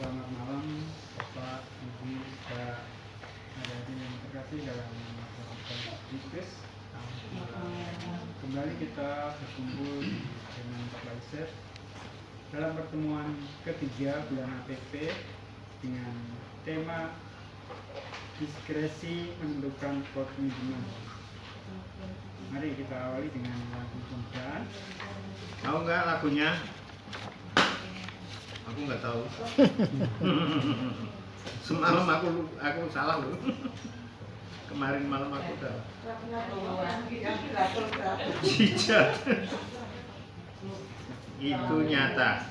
Selamat malam Bapak, Ibu, dan adik-adik yang terkasih dalam nama Tuhan Yesus. Kembali kita berkumpul dengan Bapak Isep dalam pertemuan ketiga bulan APP dengan tema diskresi menentukan komitmen. Mari kita awali dengan lagu pembukaan. Tahu nggak lagunya? Aku nggak tahu. Semalam aku salah loh. Kemarin malam aku udah. Jijat. Itu nyata.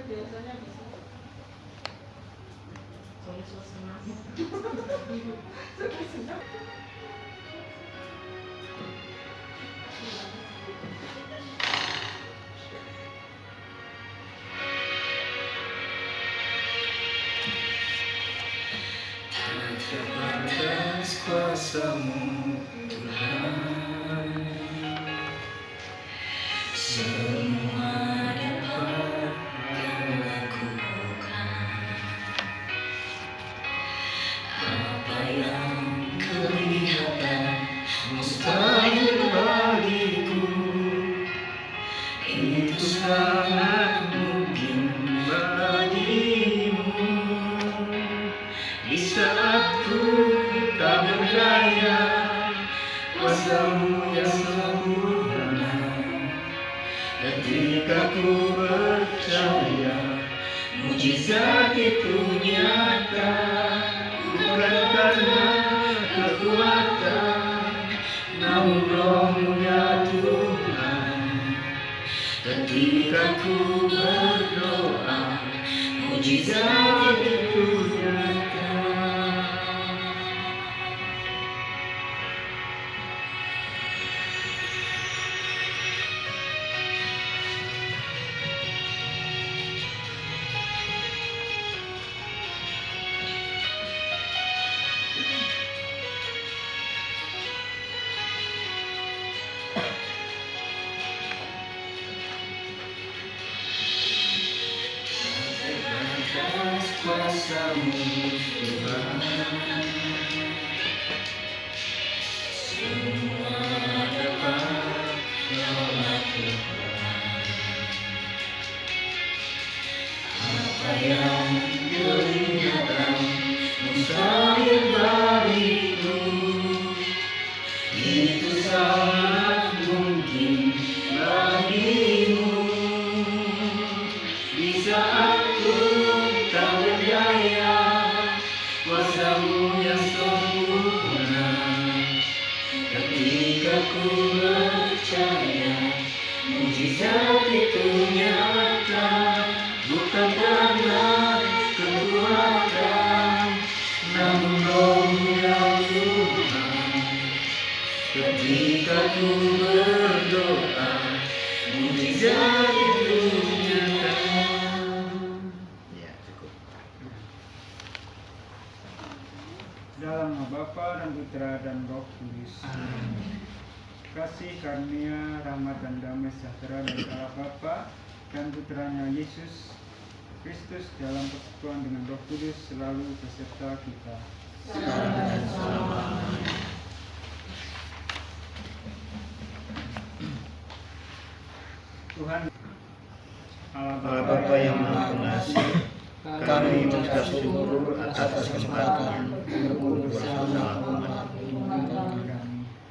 Biasanya bisa. Terbatas kuasa-Mu Tuhan, semua dapat Kau lakukan. Apa yang kelihatan mustahil bagiku, itu sangat mungkin bagimu. Di saat ku tak berdaya, kuasa-Mu yang sempurna. Ketika ku percaya, mujizat itu nyata. Bukan karena kekuatan, namun Roh-Mu ya Tuhan. Ketika ku berdoa, mujizat itu nyata. Terbatas kuasa-Mu Tuhan, semua dapat Kau lakukan. Apa yang kelihatan mustahil bagiku, itu sangat mungkin bagimu. Di saat ku tak berdaya, kuasa-Mu yang sempurna. Ketika ku percaya, mujizat itu nyata. Bukan karena kekuatan, namun Roh-Mu yang Tuhan. Ketika ku berdoa, mujizat itu nyata. Ya, cukup. Dalam nama Bapa dan Putra dan Roh Kudus. Kasih karunia, rahmat dan damai sejahtera dari Allah Bapa dan Putranya Yesus Kristus dalam persekutuan dengan Roh Kudus selalu beserta kita. Tuhan Allah Bapa yang Maha Pengasih, kami mengucap syukur atas kesempatan berkumpul bersama umat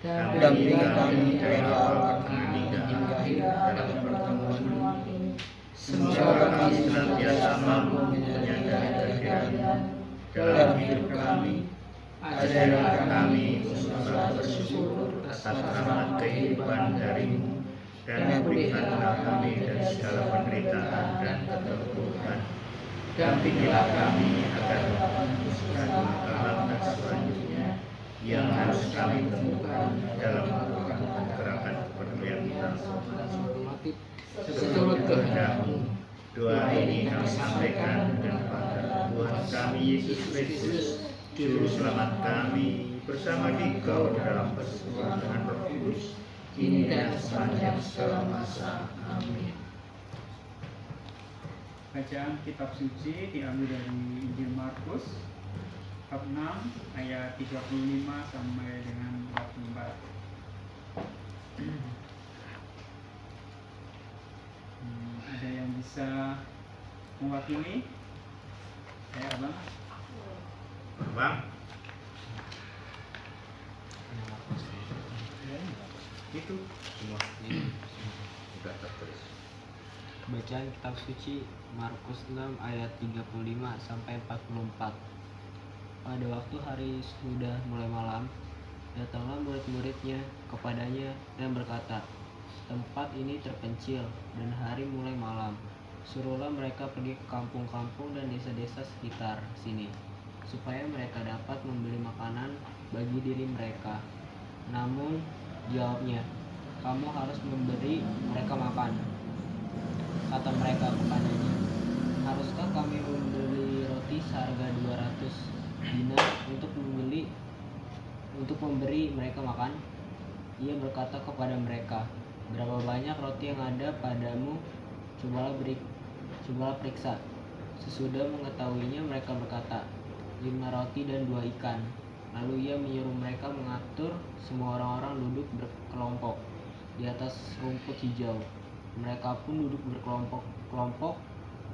dan bimbing kami dari awal hingga akhir dalam pertemuan ini. Semoga kami senantiasa mampu menyadari kehadiran-Mu dalam hidup kami. Ajarkan kami untuk selalu bersyukur atas rahmat kehidupan dari-Mu, dan pulihkanlah kami dari segala penderitaan dan keterpurukan. Dampingilah kami agar memutuskan langkah selanjutnya yang harus kami temukan dalam melakukan gerakan kepedulian transformatif seturut kehendak-Mu. Doa ini kami sampaikan kepada Tuhan kami Yesus Kristus, Juru Selamat kami, bersama Dikau dalam persekutuan dengan Roh Kudus, kini dan sepanjang segala masa. Amin. Bacaan kitab suci diambil dari Injil Markus bab 6 ayat 35 sampai dengan 44. Ada yang bisa mewakili? Abang? Bang, Itu semua sudah tertulis. Bacaan kitab suci Markus 6 ayat 35 sampai 44. Pada waktu hari sudah mulai malam, datanglah murid-muridnya kepadanya dan berkata, "Tempat ini terpencil dan hari mulai malam. Suruhlah mereka pergi ke kampung-kampung dan desa-desa sekitar sini, supaya mereka dapat membeli makanan bagi diri mereka." Namun jawabnya, "Kamu harus memberi mereka makan." Kata mereka kepadanya, "Haruskah kami membeli roti seharga 200 dinar untuk memberi mereka makan?" Ia berkata kepada mereka, "Berapa banyak roti yang ada padamu? Cobalah periksa." Sesudah mengetahuinya, mereka berkata, 5 roti dan 2 ikan. Lalu ia menyuruh mereka mengatur semua orang-orang duduk berkelompok di atas rumput hijau. Mereka pun duduk berkelompok-kelompok,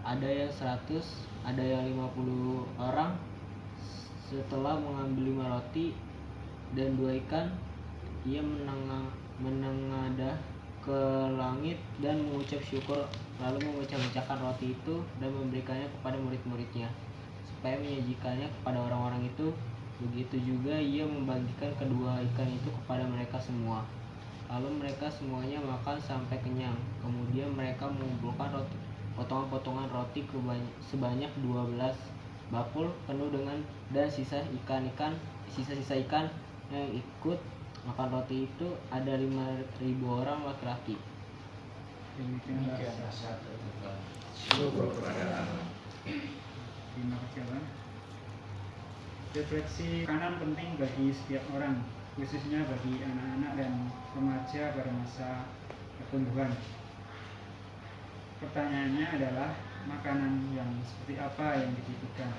ada yang 100, ada yang 50 orang. Setelah mengambil 5 roti dan 2 ikan, ia menengadah ke langit dan mengucap syukur, lalu memecah-mecahkan roti itu dan memberikannya kepada murid-muridnya, supaya menyajikannya kepada orang-orang itu. Begitu juga ia membagikan kedua ikan itu kepada mereka semua. Lalu mereka semuanya makan sampai kenyang. Kemudian mereka mengumpulkan potongan-potongan roti sebanyak 12 bakul penuh dengan dan sisa-sisa ikan yang ikut makan roti itu ada 5.000 orang laki-laki. demikianlah Syukur kepada Allah. Terima kasih Bang. Refleksi kanan penting bagi setiap orang, khususnya bagi anak-anak dan remaja pada masa pertumbuhan. Pertanyaannya adalah, makanan yang seperti apa yang dibutuhkan?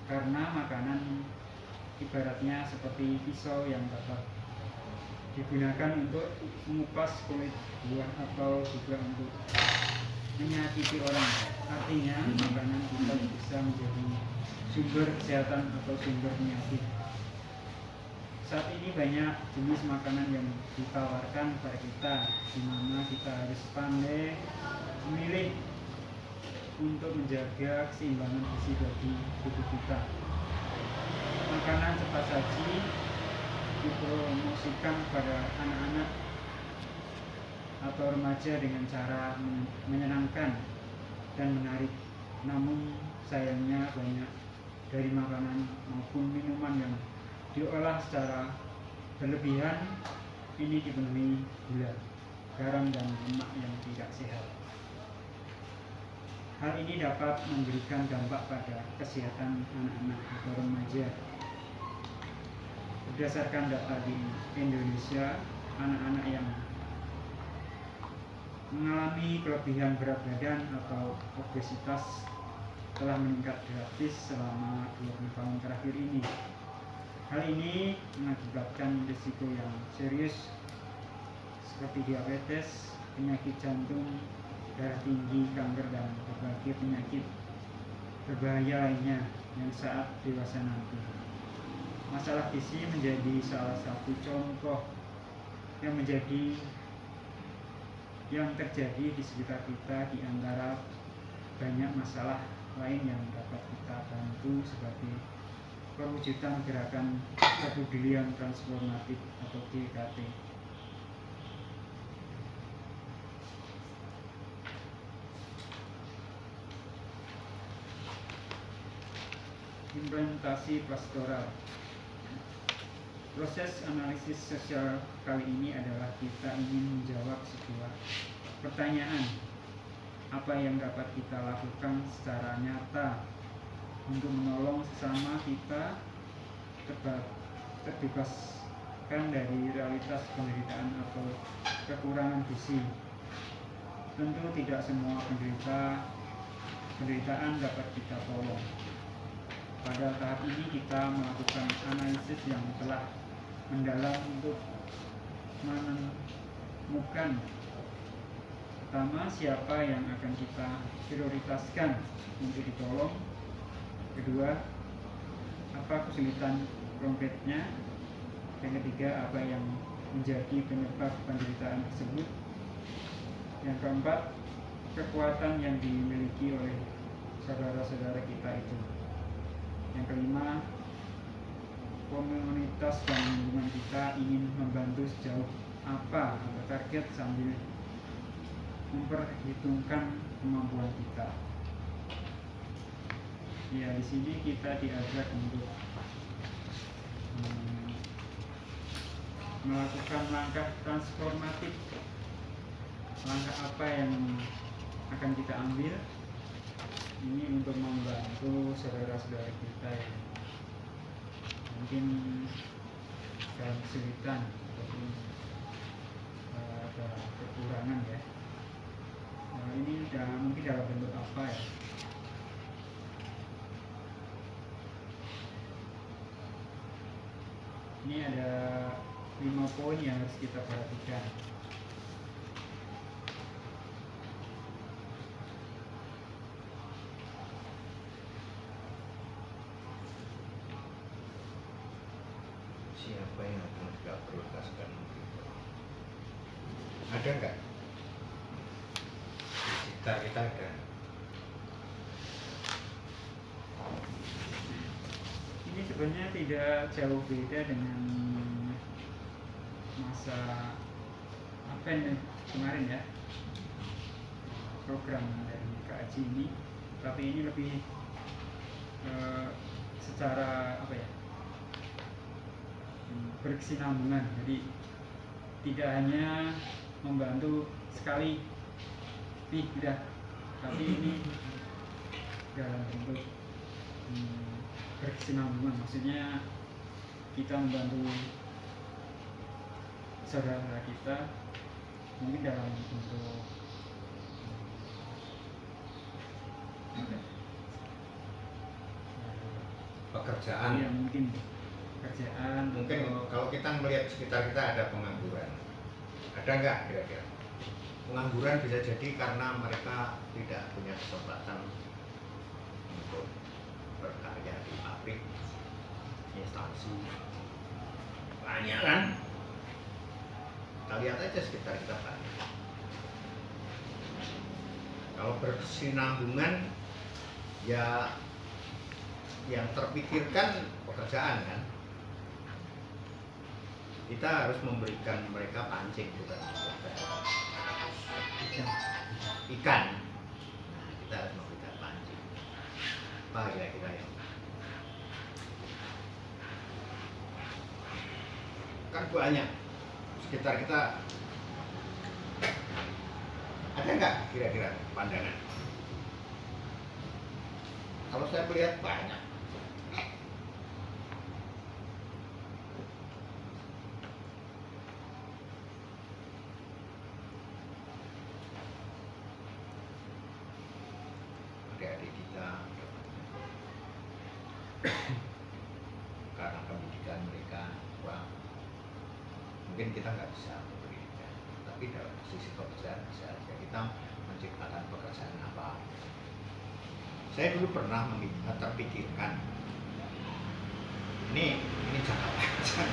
Karena makanan ibaratnya seperti pisau yang dapat digunakan untuk mengupas kulit buah atau juga untuk menyakiti orang. Artinya makanan kita bisa menjadi sumber kesehatan atau sumber penyakit. Saat ini banyak jenis makanan yang ditawarkan kepada kita, di mana kita harus pandai memilih untuk menjaga keseimbangan gizi bagi tubuh kita. Makanan cepat saji dipromosikan kepada anak-anak atau remaja dengan cara menyenangkan dan menarik. Namun sayangnya banyak dari makanan maupun minuman yang diolah secara berlebihan ini dipenuhi gula, garam, dan lemak yang tidak sehat. Hal ini dapat memberikan dampak pada kesehatan anak-anak atau remaja. Berdasarkan data di Indonesia, anak-anak yang mengalami kelebihan berat badan atau obesitas telah meningkat drastis selama 20 tahun terakhir ini. Hal ini mengakibatkan risiko yang serius seperti diabetes, penyakit jantung, darah tinggi, kanker, dan berbagai penyakit berbahaya lainnya yang saat dewasa nanti. Masalah gizi menjadi salah satu contoh yang terjadi di sekitar kita, di antara banyak masalah lain yang dapat kita bantu sebagai perwujudan gerakan kepedulian transformatif atau GKT. Implementasi pastoral. Proses analisis sosial kali ini adalah kita ingin menjawab sebuah pertanyaan: apa yang dapat kita lakukan secara nyata untuk menolong sesama kita terbebas memisahkan dari realitas penderitaan atau kekurangan gizi. Tentu tidak semua penderitaan dapat kita tolong. Pada tahap ini kita melakukan analisis yang telah mendalam untuk menemukan pertama, siapa yang akan kita prioritaskan untuk ditolong. Kedua, apa kesulitan konkretnya. Yang ketiga, apa yang menjadi penyebab penderitaan tersebut. Yang keempat, kekuatan yang dimiliki oleh saudara-saudara kita itu. Yang kelima, komunitas dan lingkungan kita ingin membantu sejauh apa atau target sambil memperhitungkan kemampuan kita. Ya, di sini kita diajak untuk melakukan langkah transformatif. Langkah apa yang akan kita ambil? Ini untuk membantu saudara-saudara kita yang mungkin dalam kesulitan ataupun ada kekurangan ya. Nah, ini mungkin dalam bentuk apa ya? Ini ada 5 poin yang harus kita perhatikan. Siapa yang akan kita prioritaskan? Ada nggak? Di sekitar kita ada. Ini sebenarnya tidak jauh beda dengan masa Advent kemarin ya, program dari KAJ ini, tapi ini lebih secara apa ya, berkesinambungan. Jadi tidak hanya membantu sekali nih udah, tapi ini dalam bentuk berkesinambungan. Maksudnya kita membantu saudara kita mungkin dalam bentuk Pekerjaan. ya, mungkin pekerjaan. Mungkin atau kalau kita melihat sekitar kita ada pengangguran, ada nggak kira-kira? Pengangguran bisa jadi karena mereka tidak punya kesempatan untuk berkarya di pabrik, instansi, banyak kan? Kita lihat aja sekitar kita banyak. Kalau berkesinambungan, ya yang terpikirkan pekerjaan kan. Kita harus memberikan mereka pancing, bukan ikan. Nah, kita harus memberikan pancing. Apa kira-kira ya? Kan banyak sekitar kita. Ada nggak kira-kira pandangan? Kalau saya melihat banyak. Adik-adik kita karena pendidikan mereka kurang, mungkin kita nggak bisa memberikan, tapi dalam sisi pekerjaan bisa aja kita menciptakan pekerjaan apa. Saya dulu pernah terpikirkan ini jangka panjang,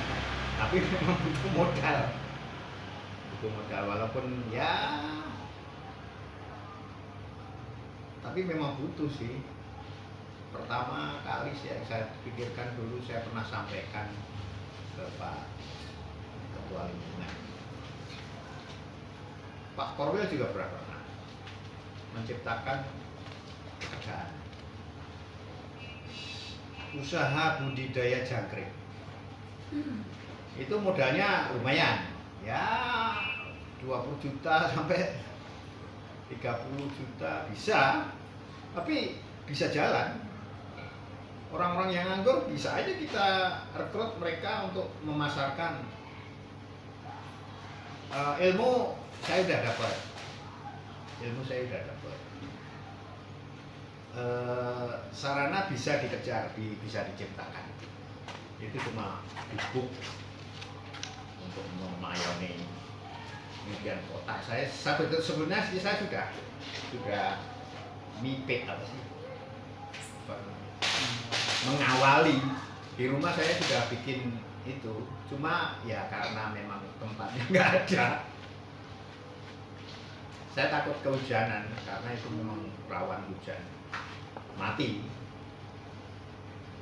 tapi memang butuh modal walaupun ya, tapi memang butuh sih. Pertama kali saya pikirkan dulu, saya pernah sampaikan ke Pak Ketua Lingkungan. Pak Korwil juga pernah menciptakan pekerjaan usaha budidaya jangkrik. Itu modalnya lumayan ya, 20 juta sampai 30 juta bisa, tapi bisa jalan. Orang-orang yang nganggur bisa aja kita rekrut mereka untuk memasarkan Ilmu saya udah dapat. Ilmu saya udah dapat. Sarana bisa dikejar, bisa diciptakan. Itu cuma bubuk untuk memayoni. Kemudian otak saya sebenarnya saya sudah mipet apa sih? Mengawali di rumah saya sudah bikin itu, cuma ya karena memang tempatnya nggak ada. Saya takut kehujanan karena itu memang rawan hujan, mati.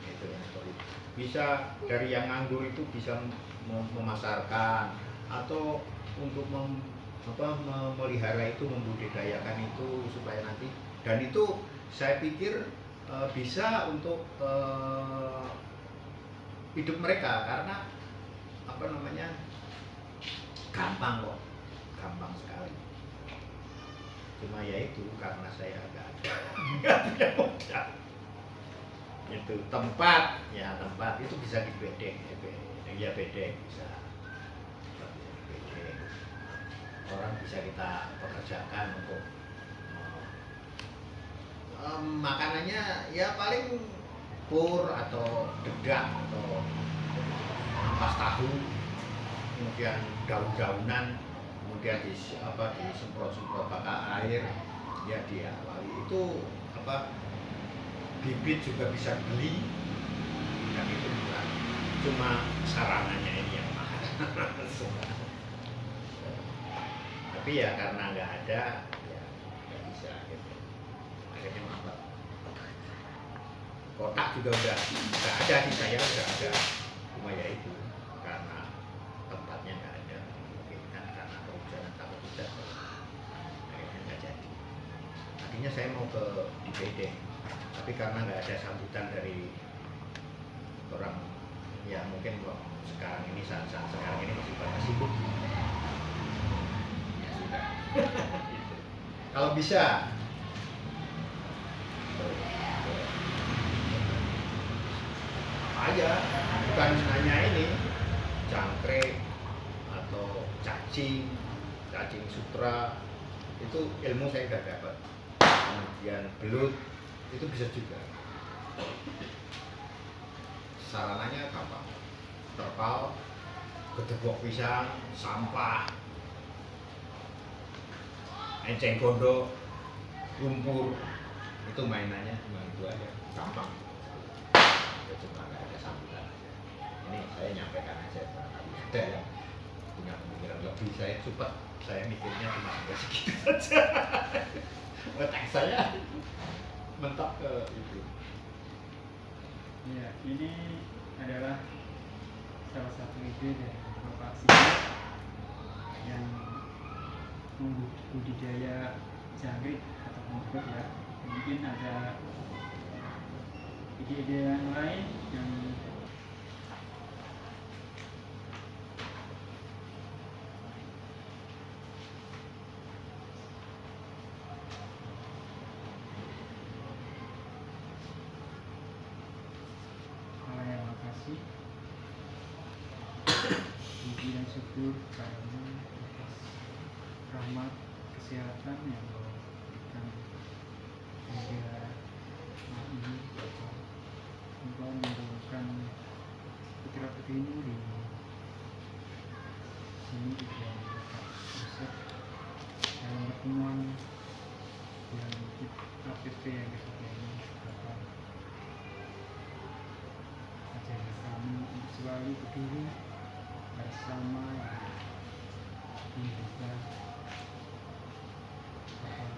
Itu yang sulit. Bisa dari yang nganggur itu bisa memasarkan atau untuk memelihara itu, membudidayakan itu supaya nanti, dan itu saya pikir bisa untuk hidup mereka karena gampang kok, gampang sekali. Cuma ya itu karena saya nggak punya modal. Itu tempat itu bisa dibedeng, ya bedeng bisa dibedeng. Orang bisa kita pekerjakan untuk makanannya ya paling pur atau dedak atau ampas tahu, kemudian daun-daunan, kemudian disemprot-semprot pakai air, ya diawali itu bibit juga bisa beli, dan itu murah. Cuma sarananya ini yang mahal. Tapi ya karena nggak ada, ya nggak bisa gitu. Akhirnya mahal. Kotak juga udah ada di saya, udah ada. Cuma ya itu karena tempatnya nggak ada, mungkin kan karena kehujanan takut hujan, akhirnya nggak jadi. Tadinya saya mau di Bedeng, tapi karena nggak ada sambutan dari orang, ya mungkin kok sekarang ini saat sekarang ini masih pada sibuk. Ya sudah. Kalau bisa. Aja, bukan hanya ini jangkrik atau cacing sutra, itu ilmu saya udah dapat. Kemudian belut itu bisa juga. Sarananya gampang, terpal, gedebok pisang, sampah, enceng gondok, lumpur, itu mainannya cuma itu aja, gampang. Cuma nggak ada sambutan aja. Ini saya nyampaikan aja, barangkali ada yang punya pemikiran lebih. Saya cepat, saya mikirnya cuma sampai segitu saja. Otak saya mentok ke itu. Ya, ini adalah salah satu ide dari Bapak Sigit yang membudidaya jangkrik atau rumput ya. Mungkin ada ide-ide yang lain yang makasih, puji dan syukur karena atas rahmat kesehatan yang Kau berikan hingga saat ini. Engkau menurunkan putra-putrimu di sini juga Yosef dalam pertemuan yang APP yang ketiga ini, Bapak ajarkan kami untuk selalu berdiri bersama yang juga Bapak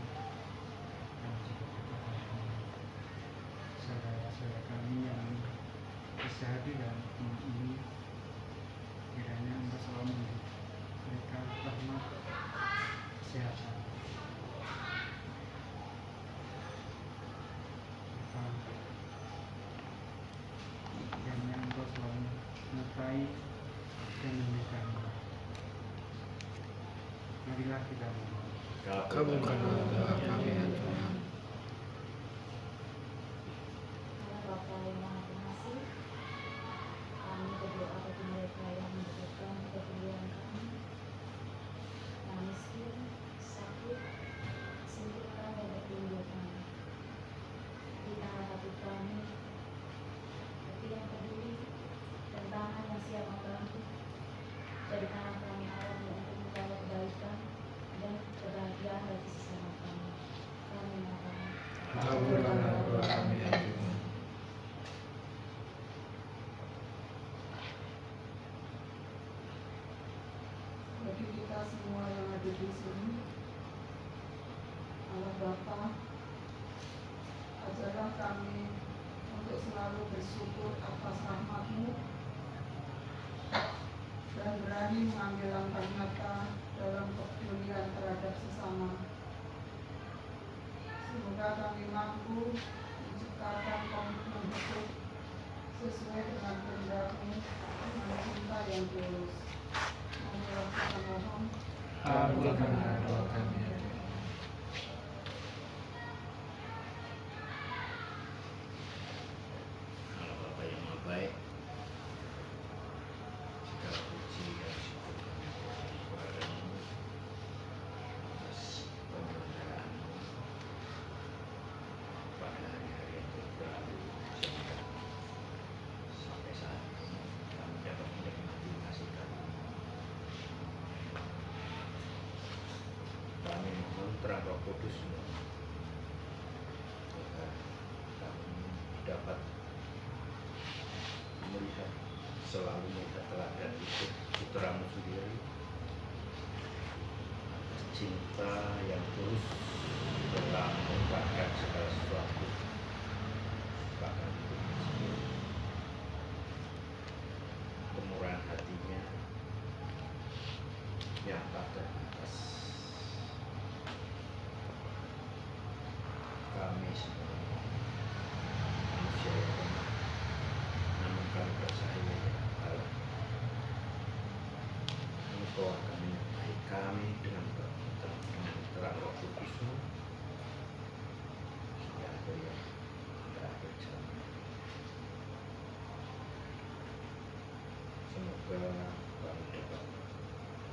dan juga kepada saudara-saudara kami yang bisa hadir dalam pertemuan ini. Kiranya Engkau selalu memberi mereka rahmat, kesehatan, kiranya Engkau selalu menyertai dan memberkati. Marilah kita berdoa. Kabulkanlah doa kami ya Tuhan. Bapa yang Maha Pengasih, kami berdoa bagi mereka yang membutuhkan keperluan kami. hadir di sini. Allah Bapa, ajarlah kami untuk selalu bersyukur atas rahmat-Mu dan berani mengambil langkah nyata dalam kepedulian terhadap sesama. Semoga kami mampu menciptakan komitmen hidup sesuai dengan kehendak-Mu dengan cinta yang tulus. Marilah kita mohon. Kabulkanlah doa kami. Allah Bapa yang Maha Baik, segala puji dan syukur kami kepadamu atas penyelenggaraan-Mu pada hari-hari yang berlalu, sehingga sampai saat ini kami dapat menikmati kasih kamu. Kami mohon terang Roh Kudus-Mu agar kami dapat selalu melihat teladan hidup Putra-Mu sendiri, atas cinta yang tulus telah mengorbankan segala sesuatu, bahkan hidupnya sendiri. Kemurahan hatinya yang tak terbatas. Kami semua manusia yang lemah, namun kami percaya ya Allah, Engkau akan menyertai kami dengan terang Roh Kudus-Mu hingga akhir zaman. Semoga kami dapat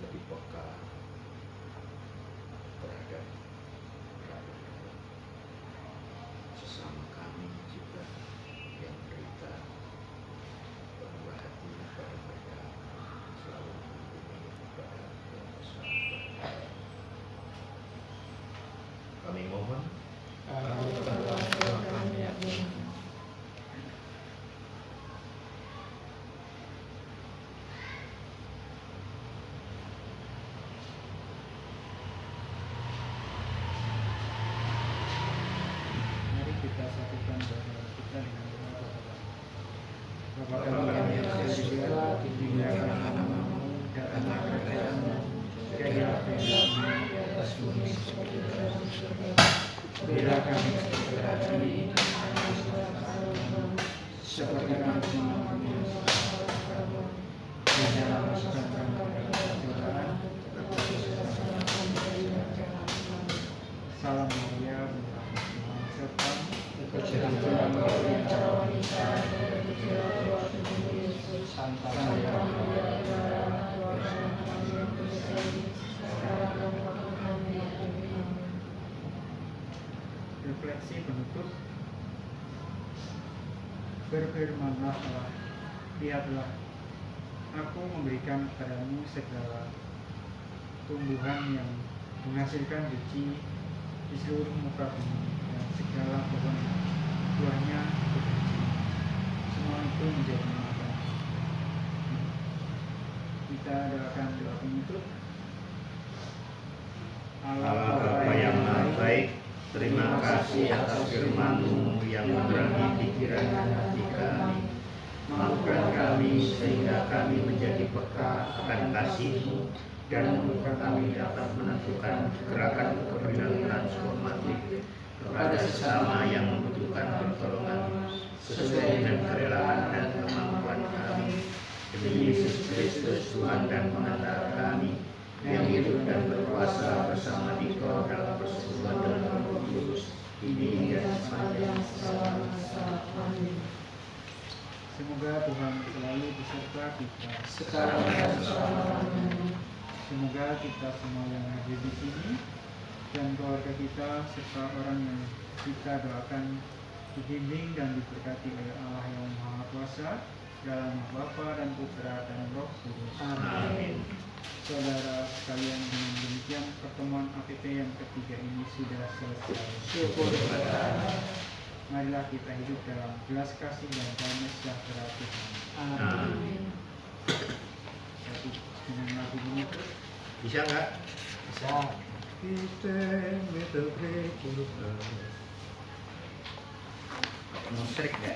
lebih peka terhadap sesama kami juga yang menderita. Bermurah hati pada mereka, selalu mengampuni kepada yang besar. Kami mohon. Kabulkanlah doa kami ya Tuhan. Mari kita satukan doa kita dengan doa Bapa. Bapa Bapa kami yang ada di surga, dimuliakanlah namamu, datanglah kerajaanmu, jadilah kehendakmu di atas bumi seperti di dalam surga. Berilah kami setiap hari ini, seperti kami mengampuni dosa-dosa, dan jangan masukkan kami ke dalam cobaan, tetapi selamatkanlah kami dari yang jahat. Salam Maria, berkah Tuhan sertamu. Terpujilah Engkau di antara wanita, dan terpujilah buah tubuhmu Yesus. Santa Santa Maria, Maria, Bunda kami yang berdosa, sekarang dan waktu kami mati. Amin. refleksi penutup. Berfirmanlah Allah, lihatlah, aku memberikan kepadamu segala tumbuhan yang menghasilkan biji di seluruh muka bumi dan segala pohon buahnya berbiji. Semua itu menjadi makan. Kita doakan doa penutup. Allah Bapa yang Maha Baik, terima kasih atas firman-Mu yang menerangi pikiran dan hati kami. Mampukan kami sehingga kami menjadi peka akan kasih-Mu dan membuka kami dapat menentukan gerakan kepedulian transformatif kepada sesama yang membutuhkan pertolongan sesuai dengan kerelaan dan kemampuan kami. Demi Yesus Kristus Tuhan dan Pengantar kami, yang hidup dan berkuasa bersama Dikau dalam persekutuan dengan Roh Kudus, kini hingga sepanjang segala masa. Amin. Semoga Tuhan selalu beserta kita. Sekarang dan selamanya. Semoga kita semua yang hadir di sini dan keluarga kita serta orang yang kita doakan dibimbing dan diberkati oleh Allah yang Maha Kuasa dalam nama Bapa dan Putra dan Roh Kudus. Amin. Saudara sekalian, dengan demikian pertemuan APP yang ketiga ini sudah selesai. Syukur kepada Allah. Marilah kita hidup dalam belas kasih dan damai sejahtera Tuhan. Amin. Satu dengan lagu menutup. Bisa nggak? Bisa. Musrik ya.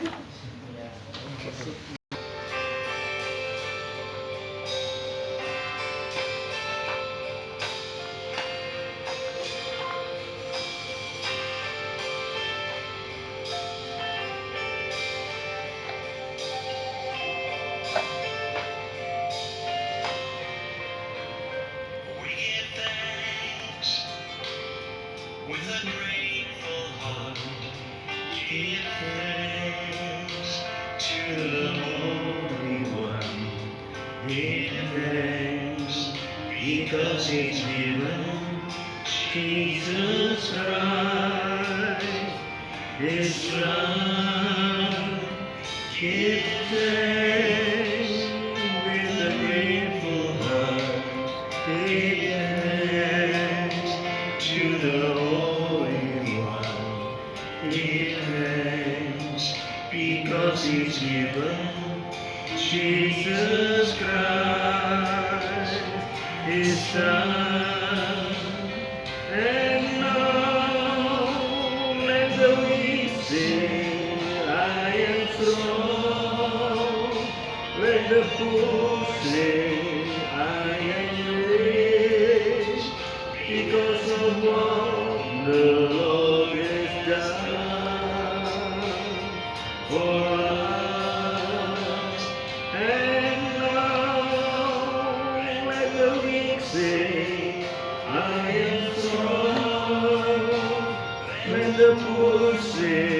We give thanks with a grateful heart. Give thanks to the Holy One. Give thanks because it's given Jesus Christ, His Son. Give thanks with a grateful heart. Give thanks to the Holy One. Give thanks because it's given Jesus Christ, His Son. And now let the weak say, I am strong. Let the poor say, I am rich, because of what the Lord has done for us. And now let the weak say, I am strong. Let the poor say,